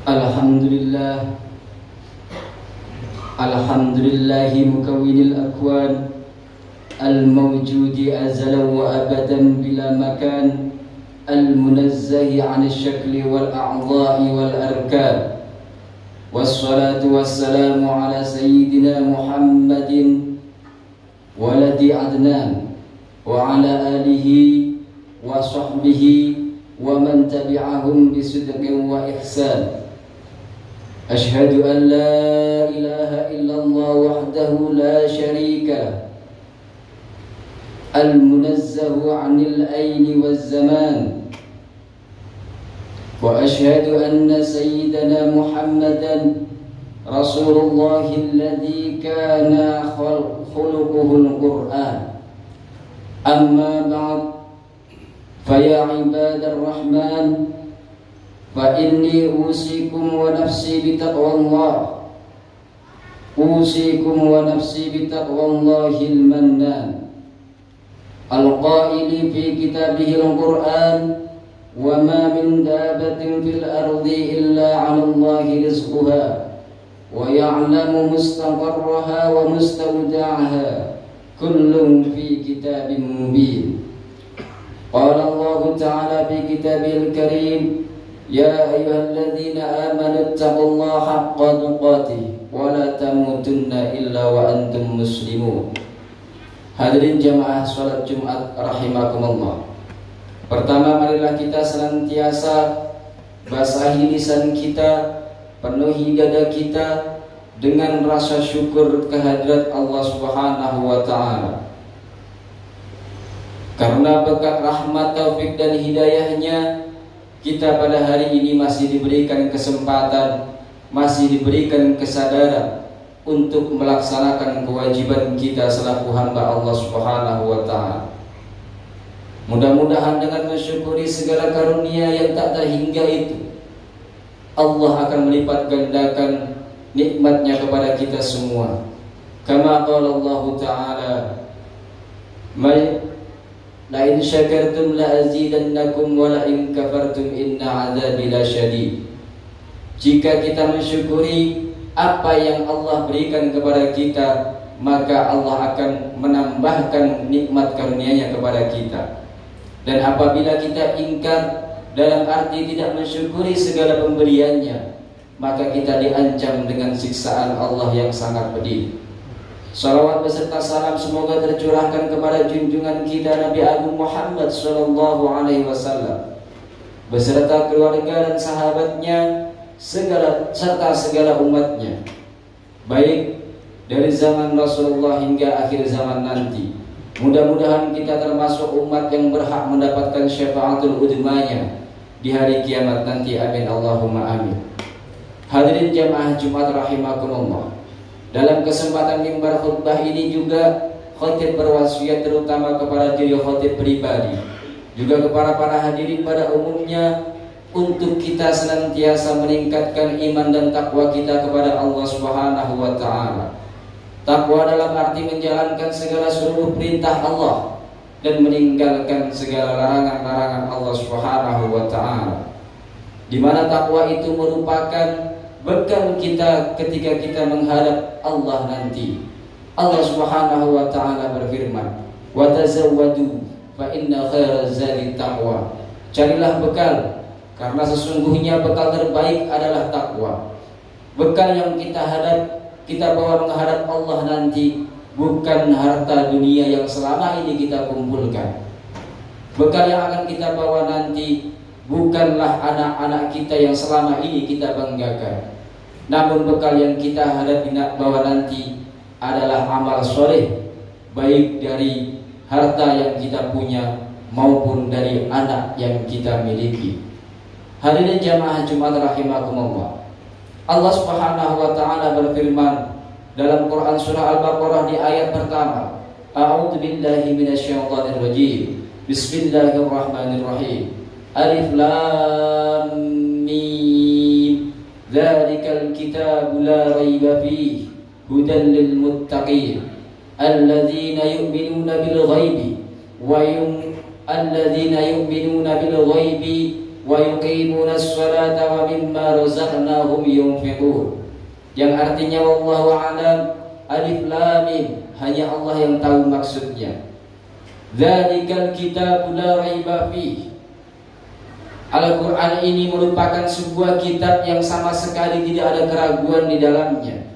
Alhamdulillah, alhamdulillahi mukawwinil akwan, al-mawjudi azalan wa abadan bila makan, al-munazzahi 'anil syakli wal a'dha'i wal arkan. Wassalatu wassalamu ala sayyidina Muhammadin waladi Adnan wa ala alihi wa sahbihi wa man tabi'ahum bisidqin wa ihsan. Ashhadu an la ilaha illallah wahdahu la syarika al-munazzahu 'anil aini waz zaman. Wa ashhadu anna sayyidana Muhammadan Rasulullahil ladzi kana khuluquhul Qur'an. Amma ba'd, faya ibadar rahman, fa inni usikum wa nafsi bitaqwallah, usikum wa nafsi bitaqwallahil mannan, al-qaili fi kitabihil Qur'an, wa ma min dabatin fil ardi illa 'ala Allahi rizquha wa ya'lamu mustaqarraha wa mustawda'aha, kullun fi kitabin mubin. Qala Allah Ta'ala fi kitabil karim, ya ayyuhalladzina amanu taqullaha haqqa tuqatih wa la tamutunna illa wa antum muslimun. Hadirin jamaah salat Jumat rahimakumullah. Pertama, marilah kita senantiasa basahi lisan kita, penuhi dada kita dengan rasa syukur kehadirat Allah Subhanahu wa Ta'ala. Karena berkat rahmat, taufik dan hidayahnya, kita pada hari ini masih diberikan kesempatan, masih diberikan kesadaran untuk melaksanakan kewajiban kita selaku hamba Allah Subhanahu wa Ta'ala. Mudah-mudahan dengan mensyukuri segala karunia yang tak terhingga itu, Allah akan melipat gandakan nikmatnya kepada kita semua. Kama qala Allah Ta'ala, la in syakartum la azidannakum wa la in kafartum inna 'adzabi lasyadid. Jika kita mensyukuri apa yang Allah berikan kepada kita, maka Allah akan menambahkan nikmat karunia-Nya kepada kita. Dan apabila kita ingkar, dalam arti tidak mensyukuri segala pemberiannya, maka kita diancam dengan siksaan Allah yang sangat pedih. Salawat beserta salam semoga tercurahkan kepada junjungan kita Nabi Agung Muhammad sallallahu alaihi wasallam beserta keluarga dan sahabatnya serta segala umatnya, baik dari zaman Rasulullah hingga akhir zaman nanti. Mudah-mudahan kita termasuk umat yang berhak mendapatkan syafaatul udmanya di hari kiamat nanti. Amin Allahumma amin. Hadirin jamaah Jumat rahimakumullah. Dalam kesempatan mimbar khutbah ini juga khatib berwasiat terutama kepada diri khatib pribadi, juga kepada para hadirin pada umumnya, untuk kita senantiasa meningkatkan iman dan takwa kita kepada Allah Subhanahu wa Ta'ala. Takwa dalam arti menjalankan segala seluruh perintah Allah dan meninggalkan segala larangan-larangan Allah Subhanahu wa Ta'ala, di mana takwa itu merupakan bekal kita ketika kita menghadap Allah nanti. Allah Subhanahu wa Ta'ala berfirman, wa tazawwadu fa inna khairaz zadi taqwa. Carilah bekal, karena sesungguhnya bekal terbaik adalah takwa. Bekal yang kita bawa menghadap Allah nanti bukan harta dunia yang selama ini kita kumpulkan. Bekal yang akan kita bawa nanti bukanlah anak-anak kita yang selama ini kita banggakan, namun bekal yang kita hadapi bawa nanti adalah amal soleh, baik dari harta yang kita punya maupun dari anak yang kita miliki. Hadirin jamaah Jumat rahimakumullah. Allah Subhanahu wa Ta'ala berfirman dalam Quran surah Al-Baqarah di ayat pertama, A'udzu billahi minasyaitonir rajim. Bismillahirrahmanirrahim. Alif lam mim. Dzalikal kitabu la raiba fihi hudan lil muttaqin alladzina yu'minuna bil ghaibi wa alladzina yu'minuna bil ghaibi wa yuqimunas sholata wa mimma razaqnahum yunfiqun. Yang artinya wallahu a'lam, alif lam mim, hanya Allah yang tahu maksudnya. Dzalikal kitabul la raiba fihi. Al-Quran ini merupakan sebuah kitab yang sama sekali tidak ada keraguan di dalamnya.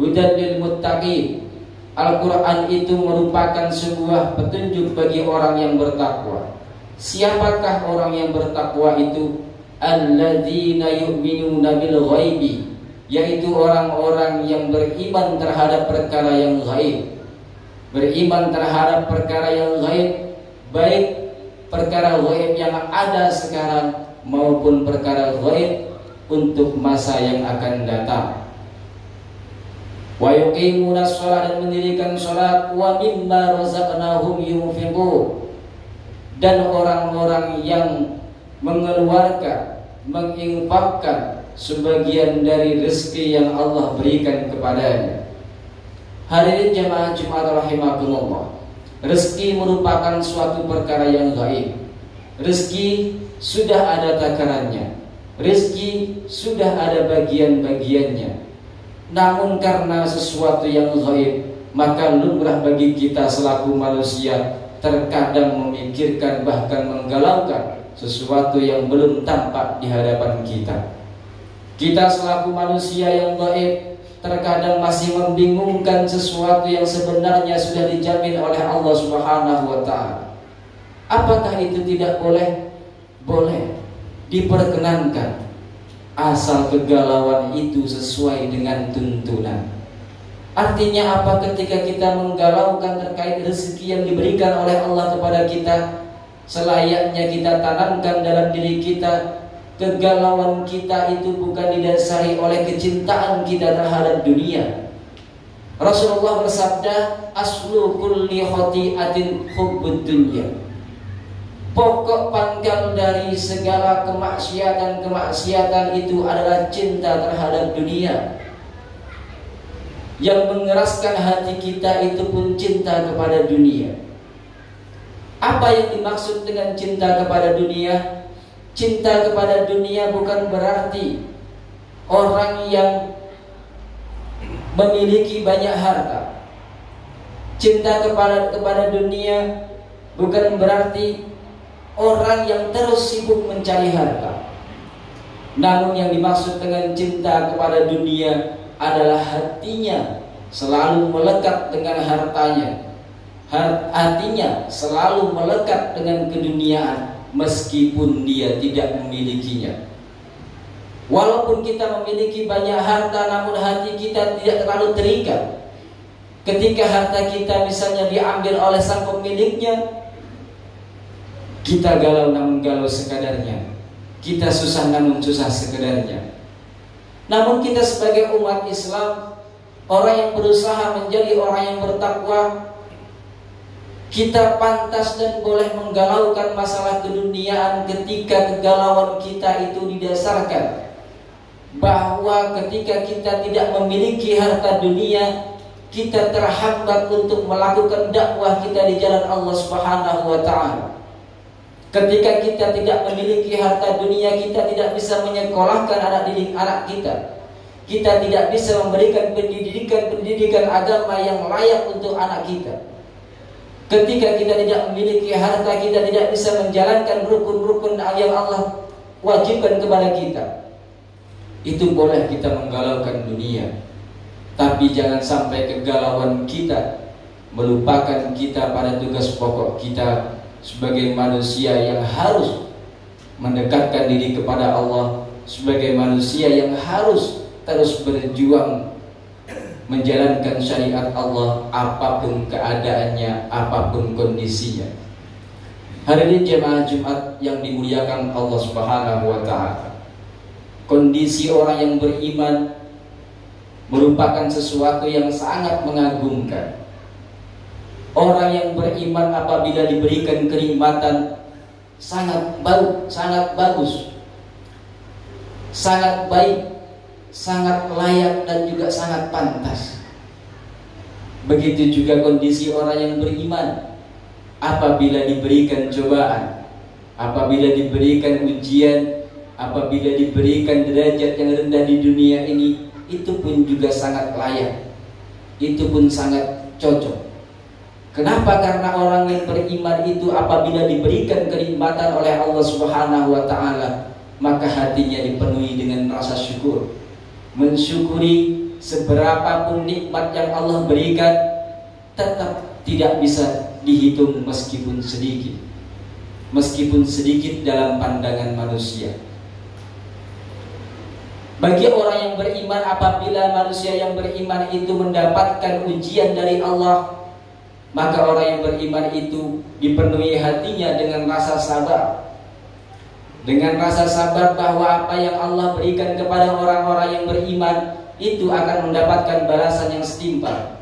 Hudan lil muttaqin. Al-Quran itu merupakan sebuah petunjuk bagi orang yang bertakwa. Siapakah orang yang bertakwa itu? Alladzina yu'minuna bil ghaibi, yaitu orang-orang yang beriman terhadap perkara yang gaib. Beriman terhadap perkara yang gaib, baik perkara gaib yang ada sekarang maupun perkara gaib untuk masa yang akan datang. Wa yuqimuna shalah, dan mendirikan salat, wa mimma razaqnahum yunfiqun, dan orang-orang yang mengeluarkan, menginfakkan sebagian dari rezeki yang Allah berikan kepadanya. Hadirin jemaah Jumat rahimakumullah, rezeki merupakan suatu perkara yang gaib. Rezeki sudah ada takarannya, rezeki sudah ada bagian-bagiannya. Namun karena sesuatu yang gaib, maka lumrah bagi kita selaku manusia terkadang memikirkan, bahkan menggalaukan sesuatu yang belum tampak di hadapan kita. Kita selaku manusia yang gaib terkadang masih membingungkan sesuatu yang sebenarnya sudah dijamin oleh Allah Subhanahu wa ta'ala. Apakah itu tidak boleh? Boleh, diperkenankan, asal kegalauan itu sesuai dengan tuntunan. Artinya apa? Ketika kita menggalaukan terkait rezeki yang diberikan oleh Allah kepada kita, selayaknya kita tanamkan dalam diri kita, kegalauan kita itu bukan didasari oleh kecintaan kita terhadap dunia. Rasulullah bersabda, aslu kulli khati'atin hubbud dunya. Pokok pangkal dari segala kemaksiatan itu adalah cinta terhadap dunia. Yang mengeraskan hati kita itu pun cinta kepada dunia. Apa yang dimaksud dengan cinta kepada dunia? Cinta kepada dunia bukan berarti orang yang memiliki banyak harta. Cinta kepada dunia bukan berarti orang yang terus sibuk mencari harta. Namun yang dimaksud dengan cinta kepada dunia adalah hatinya selalu melekat dengan hartanya, hatinya selalu melekat dengan keduniaan, meskipun dia tidak memilikinya. Walaupun kita memiliki banyak harta, namun hati kita tidak terlalu terikat. Ketika harta kita misalnya diambil oleh sang pemiliknya, kita galau namun galau sekadarnya, kita susah namun susah sekadarnya. Namun kita sebagai umat Islam, orang yang berusaha menjadi orang yang bertakwa, kita pantas dan boleh menggalaukan masalah keduniaan ketika kegalauan kita itu didasarkan bahwa ketika kita tidak memiliki harta dunia, kita terhambat untuk melakukan dakwah kita di jalan Allah Subhanahu wa ta'ala. Ketika kita tidak memiliki harta dunia, kita tidak bisa menyekolahkan anak didik anak kita. Kita tidak bisa memberikan pendidikan agama yang layak untuk anak kita. Ketika kita tidak memiliki harta, kita tidak bisa menjalankan rukun-rukun yang Allah wajibkan kepada kita. Itu boleh kita menggalaukan dunia, tapi jangan sampai kegalauan kita melupakan kita pada tugas pokok kita sebagai manusia yang harus mendekatkan diri kepada Allah, sebagai manusia yang harus terus berjuang menjalankan syariat Allah apapun keadaannya, apapun kondisinya. Hadirin jemaah Jumat yang dimuliakan Allah Subhanahu wa ta'ala, kondisi orang yang beriman merupakan sesuatu yang sangat mengagumkan. Orang yang beriman apabila diberikan kenikmatan sangat bagus, sangat baik, sangat layak, dan juga sangat pantas. Begitu juga kondisi orang yang beriman apabila diberikan cobaan, apabila diberikan ujian, apabila diberikan derajat yang rendah di dunia ini, itu pun juga sangat layak, itu pun sangat cocok. Kenapa? Karena orang yang beriman itu apabila diberikan kenikmatan oleh Allah Subhanahu wa Ta'ala, maka hatinya dipenuhi dengan rasa syukur, mensyukuri seberapapun nikmat yang Allah berikan, tetap tidak bisa dihitung meskipun sedikit dalam pandangan manusia. Bagi orang yang beriman, apabila manusia yang beriman itu mendapatkan ujian dari Allah, maka orang yang beriman itu dipenuhi hatinya dengan rasa sabar, dengan rasa sabar bahwa apa yang Allah berikan kepada orang-orang yang beriman itu akan mendapatkan balasan yang setimpal.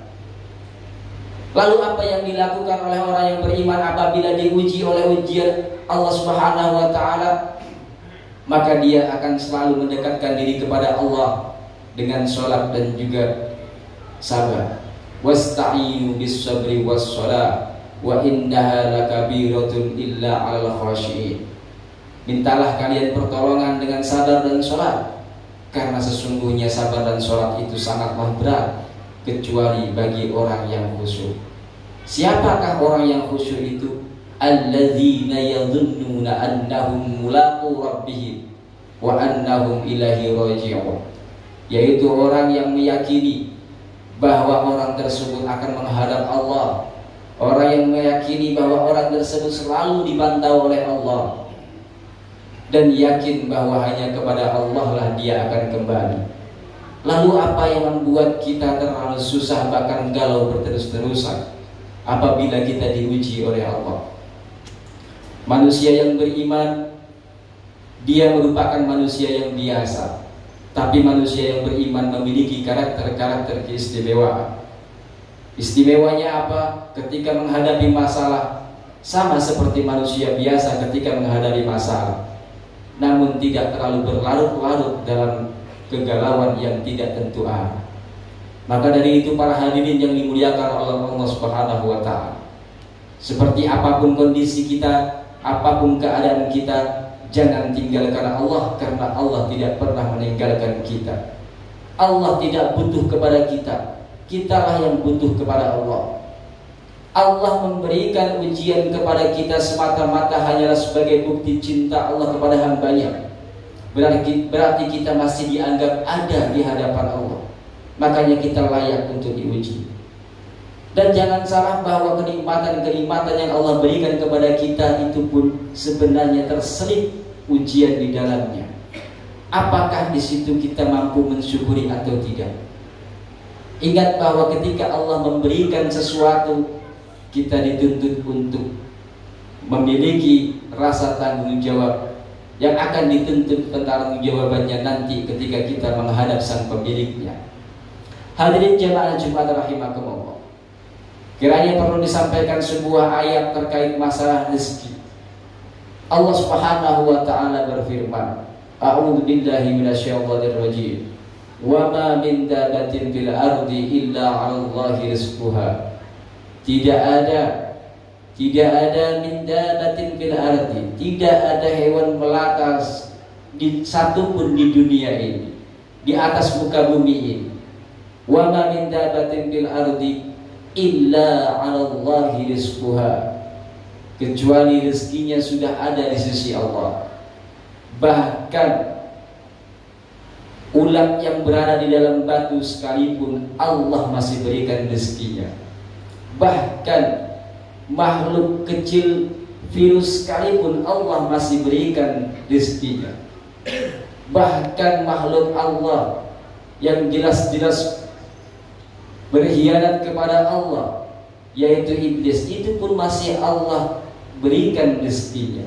Lalu apa yang dilakukan oleh orang yang beriman apabila diuji oleh ujian Allah Subhanahu wa Ta'ala? Maka dia akan selalu mendekatkan diri kepada Allah dengan sholat dan juga sabar. Wasta'inu bis sabri was shalah wa innaha lakabiratun illa 'alal khashiyin. Mintalah kalian pertolongan dengan sabar dan sholat, karena sesungguhnya sabar dan sholat itu sangatlah berat, kecuali bagi orang yang khusyuk. Siapakah orang yang khusyuk itu? Alladzina yadhunnuna annahum mulaqu rabbihim wa annahum ilaihi raji'un. Yaitu orang yang meyakini bahwa orang tersebut akan menghadap Allah, orang yang meyakini bahwa orang tersebut selalu dipantau oleh Allah, dan yakin bahwa hanya kepada Allah lah dia akan kembali. Lalu apa yang membuat kita terlalu susah bahkan galau berterus-terusan apabila kita diuji oleh Allah? Manusia yang beriman, dia merupakan manusia yang biasa, tapi manusia yang beriman memiliki karakter-karakter keistimewaan. Istimewanya apa? Ketika menghadapi masalah, sama seperti manusia biasa ketika menghadapi masalah, namun tidak terlalu berlarut-larut dalam kegalauan yang tidak tentu arah. Maka dari itu para hadirin yang dimuliakan oleh Allah Subhanahu wa Ta'ala, seperti apapun kondisi kita, apapun keadaan kita, jangan tinggalkan Allah, karena Allah tidak pernah meninggalkan kita. Allah tidak butuh kepada kita, kitalah yang butuh kepada Allah. Allah memberikan ujian kepada kita semata-mata hanyalah sebagai bukti cinta Allah kepada hambanya. Berarti kita masih dianggap ada di hadapan Allah, makanya kita layak untuk diuji. Dan jangan salah bahwa kenikmatan-kenikmatan yang Allah berikan kepada kita itu pun sebenarnya terselip ujian di dalamnya. Apakah di situ kita mampu mensyukuri atau tidak? Ingat bahwa ketika Allah memberikan sesuatu, kita dituntut untuk memiliki rasa tanggung jawab yang akan dituntut pertanggungjawabannya nanti ketika kita menghadap sang pemiliknya. Hadirin jemaah Jumat rahimakumullah, kiranya perlu disampaikan sebuah ayat terkait masalah rezeki. Allah Subhanahu wa Ta'ala berfirman, A'udzu billahi minasyaitonir rajim. Wa ma min dabatin fil ardi illa 'alallahi rizquha. Tidak ada min dabatin fil ardi, tidak ada hewan melata satupun di dunia ini, di atas muka bumi ini. Wa ma min dabatin fil ardi illa 'alallahi rizquha. Kecuali rezekinya sudah ada di sisi Allah. Bahkan ulat yang berada di dalam batu sekalipun Allah masih berikan rezekinya. Bahkan makhluk kecil virus sekalipun Allah masih berikan rezekinya. Bahkan makhluk Allah yang jelas-jelas berkhianat kepada Allah, yaitu iblis, itu pun masih Allah berikan rezekinya.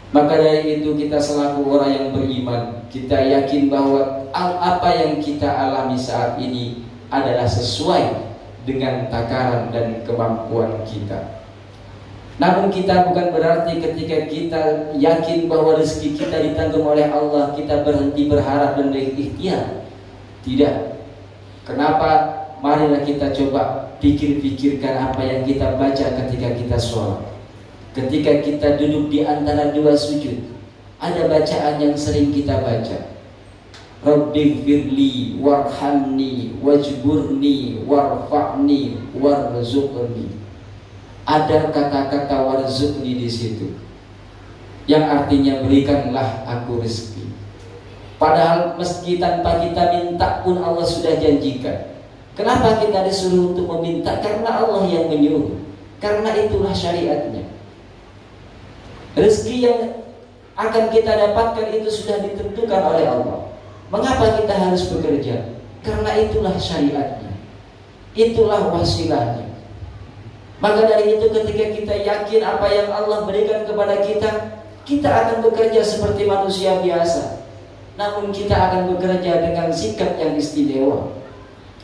Maka dari itu kita selaku orang yang beriman, kita yakin bahwa apa yang kita alami saat ini adalah sesuai dengan takaran dan kemampuan kita. Namun kita bukan berarti ketika kita yakin bahwa rezeki kita ditanggung oleh Allah, kita berhenti berharap dan berikhtiar. Tidak. Kenapa? Marilah kita coba pikir-pikirkan apa yang kita baca ketika kita sholat, ketika kita duduk di antara dua sujud, ada bacaan yang sering kita baca. Rabbighfirli warhamni wajburni warfa'ni warzuqni. Ada kata-kata warzuqni di situ, yang artinya berikanlah aku rezeki. Padahal meski tanpa kita minta pun Allah sudah janjikan. Kenapa kita disuruh untuk meminta? Karena Allah yang menyuruh. Karena itulah syariatnya. Rezeki yang akan kita dapatkan itu sudah ditentukan oleh Allah. Mengapa kita harus bekerja? Karena itulah syariatnya. Itulah wasilahnya. Maka dari itu ketika kita yakin apa yang Allah berikan kepada kita, kita akan bekerja seperti manusia biasa. Namun kita akan bekerja dengan sikap yang istimewa.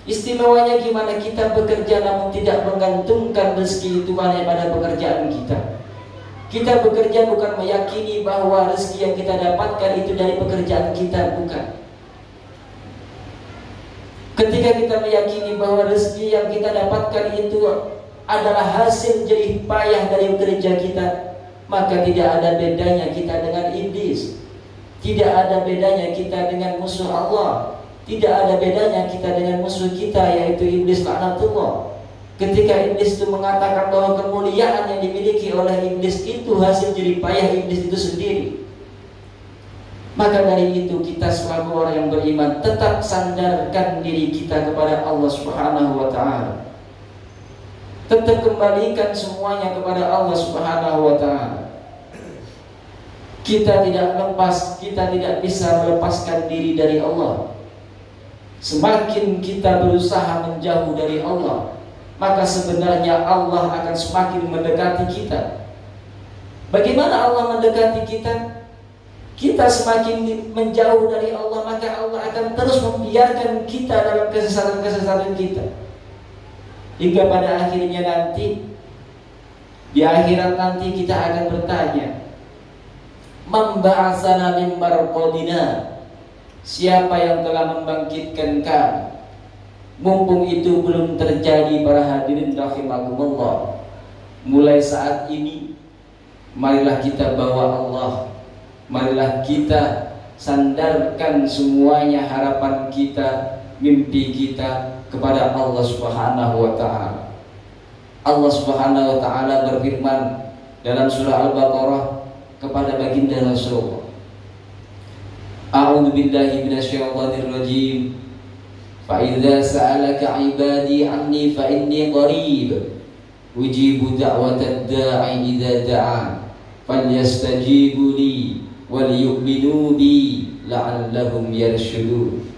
Istimewanya gimana? Kita bekerja namun tidak menggantungkan rezeki itu hanya pada pekerjaan kita. Kita bekerja bukan meyakini bahwa rezeki yang kita dapatkan itu dari pekerjaan kita, bukan. Ketika kita meyakini bahwa rezeki yang kita dapatkan itu adalah hasil jerih payah dari kerja kita, maka tidak ada bedanya kita dengan iblis. Tidak ada bedanya kita dengan musuh Allah. Tidak ada bedanya kita dengan musuh kita, yaitu iblis laknatullah. Ketika iblis itu mengatakan bahwa kemuliaan yang dimiliki oleh iblis itu hasil jerih payah iblis itu sendiri, maka dari itu kita selaku orang yang beriman tetap sandarkan diri kita kepada Allah Subhanahu wa ta'ala. Tetap kembalikan semuanya kepada Allah Subhanahu wa ta'ala. Kita tidak lepas, kita tidak bisa melepaskan diri dari Allah. Semakin kita berusaha menjauh dari Allah, maka sebenarnya Allah akan semakin mendekati kita. Bagaimana Allah mendekati kita? Kita semakin menjauh dari Allah, maka Allah akan terus membiarkan kita dalam kesesatan-kesesatan kita. Hingga pada akhirnya nanti, di akhirat nanti kita akan bertanya, Man ba'atsana min marqadina, siapa yang telah membangkitkan kami? Mumpung itu belum terjadi para hadirin rahimakumullah, mulai saat ini marilah kita bawa Allah, marilah kita sandarkan semuanya harapan kita, mimpi kita kepada Allah Subhanahu wa ta'ala. Allah Subhanahu wa ta'ala berfirman dalam surah Al-Baqarah kepada baginda Rasulullah, A'udzu billahi minasyaitonir rajim. Fa idza sa'alaka 'ibadi 'anni fa inni qarib ujibu da'watad da'i idza da'an falyastajibu li wal yu'minu bi la'allahum yarshudun.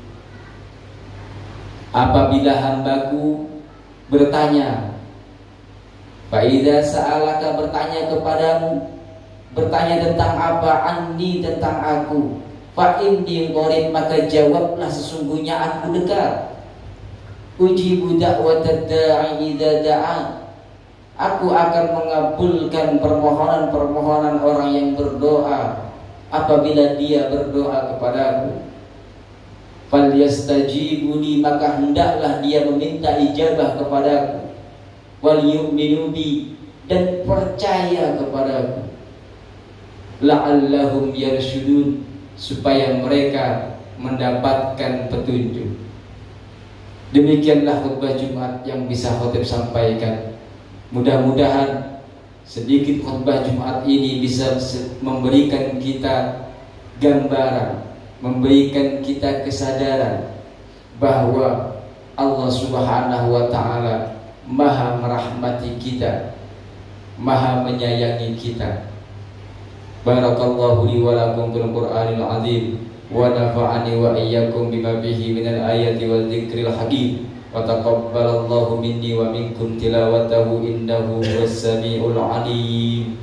Apabila hambaku bertanya, fa idza sa'alaka, bertanya kepadamu, bertanya tentang apa? Anni, tentang aku. Fa inni qarib, maka jawablah sesungguhnya aku dekat. Ujibu da'watad da'i idza da'an, aku akan mengabulkan permohonan-permohonan orang yang berdoa apabila dia berdoa kepadaku. Falyastajibuni, maka hendaklah dia meminta ijabah kepadaku. Wal yu'minu bi, dan percaya kepadaku. La'allahum yarshudun, supaya mereka mendapatkan petunjuk. Demikianlah khutbah Jumat yang bisa khotib sampaikan. Mudah-mudahan sedikit khutbah Jumat ini bisa memberikan kita gambaran, memberikan kita kesadaran bahwa Allah Subhanahu wa ta'ala maha merahmati kita, maha menyayangi kita. Barakallahu li wa lakum bil Qur'anil azim wa nafa'ani wa iyyakum bima fihi minal ayati wal dzikril hakim wa taqabbalallahu minni wa minkum tilawatahu innahu was samiul alim.